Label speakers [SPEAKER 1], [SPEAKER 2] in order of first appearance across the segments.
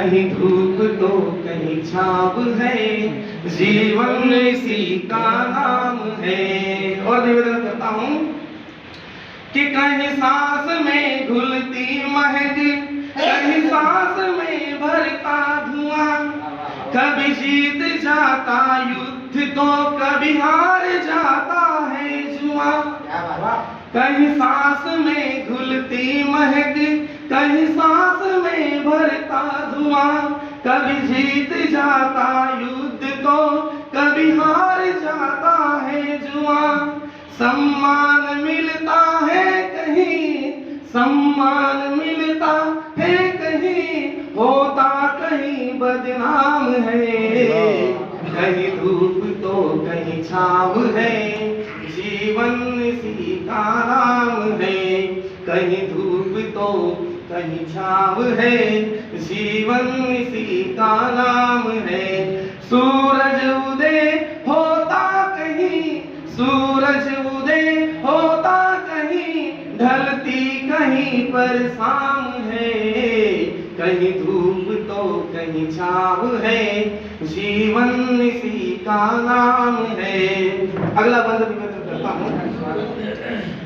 [SPEAKER 1] कहीं धूप तो कहीं छाव है, जीवन इसी का नाम है। और निवेदन करता हूं कि कहीं सांस में घुलती महक, कहीं सांस में भरता धुआं, कभी जीत जाता युद्ध तो कभी हार जाता है जुआ। कहीं सांस में घुलती महक, कहीं सांस में भरता धुआं, कभी जीत जाता युद्ध तो कभी हार जाता है जुआ। सम्मान मिलता है कहीं, सम्मान मिलता है कहीं, होता कहीं बदनाम है। कहीं धूप तो कहीं छाव है, जीवन इसी का नाम है। कहीं धूप तो कहीं छाव है, जीवन इसी का नाम है। सूरज उदय होता कहीं, सूरज उदय होता कहीं, ढलती कहीं पर शाम है। कहीं धूप तो कहीं छाव है, जीवन इसी का नाम है। अगला बंद निवेदन करता हूं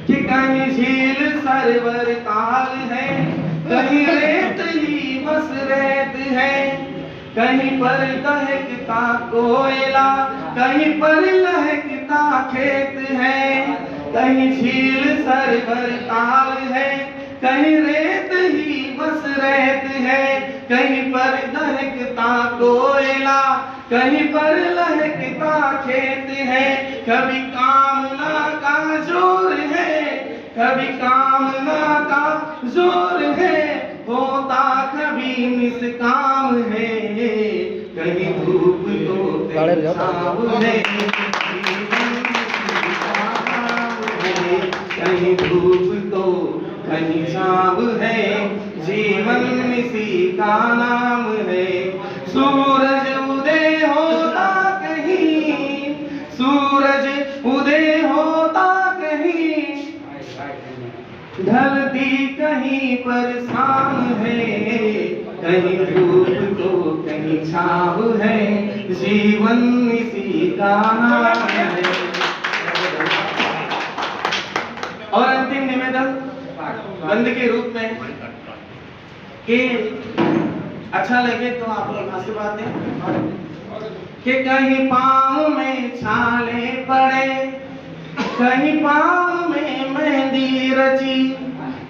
[SPEAKER 1] कि कहीं झील सरवर ताल है, कहीं रेत ही बस रेत है, कहीं पर दहकता कोयला, कहीं पर लहकता खेत है। कहीं झील सरवर ताल है, कहीं रेत ही बस रेत है, कहीं पर दहकता कोयला, कहीं पर लहकता खेत है। कभी कामना का जोर है, कभी कामना का जोर है, होता कभी निष्काम है। कहीं धूप तो कहीं छाव है, कहीं धूप तो कहीं छाव है, जीवन इसी का नाम है। सूरज उदय होता कहीं, सूरज उदय होता कहीं, ढलती कहीं पर शाम है। कहीं धूप तो कहीं छाव है, जीवन इसी का नाम है। और अंतिम निवेदन बंद के रूप में कि अच्छा लगे तो आप लोग आशीर्वाद दें कि कहीं पाँव में छाले पड़े, कहीं पाँव में मेहंदी रची,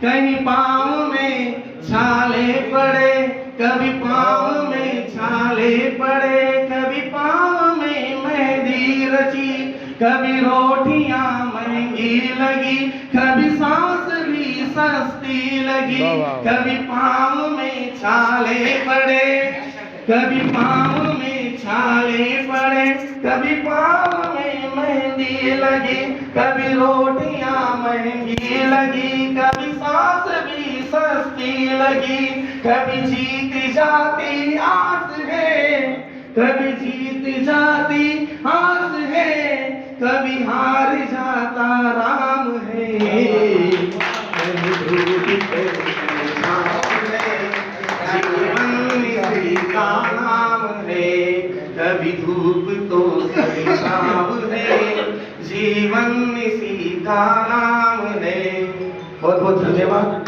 [SPEAKER 1] कहीं पाँव में छाले पड़े, कभी पाँव में छाले पड़े, कभी पाँव में मेहंदी रची, कभी रोटियां महंगी लगी, कभी सांस भी सस्ती लगी। कभी पाँव में छाले पड़े, कभी पाँव में छाले पड़े, कभी पाँव में मेहंदी लगी, कभी रोटियां महंगी लगी, कभी सांस भी सस्ती लगी। कभी जीत जाती आस है, कभी जीत जाती आस है, कभी हार जाता राम है। कहीं धूप कहीं छाव है, जीवन इसी का नाम है। कभी धूप तो कभी छाव है, जीवन इसी का नाम है। बहुत बहुत धन्यवाद।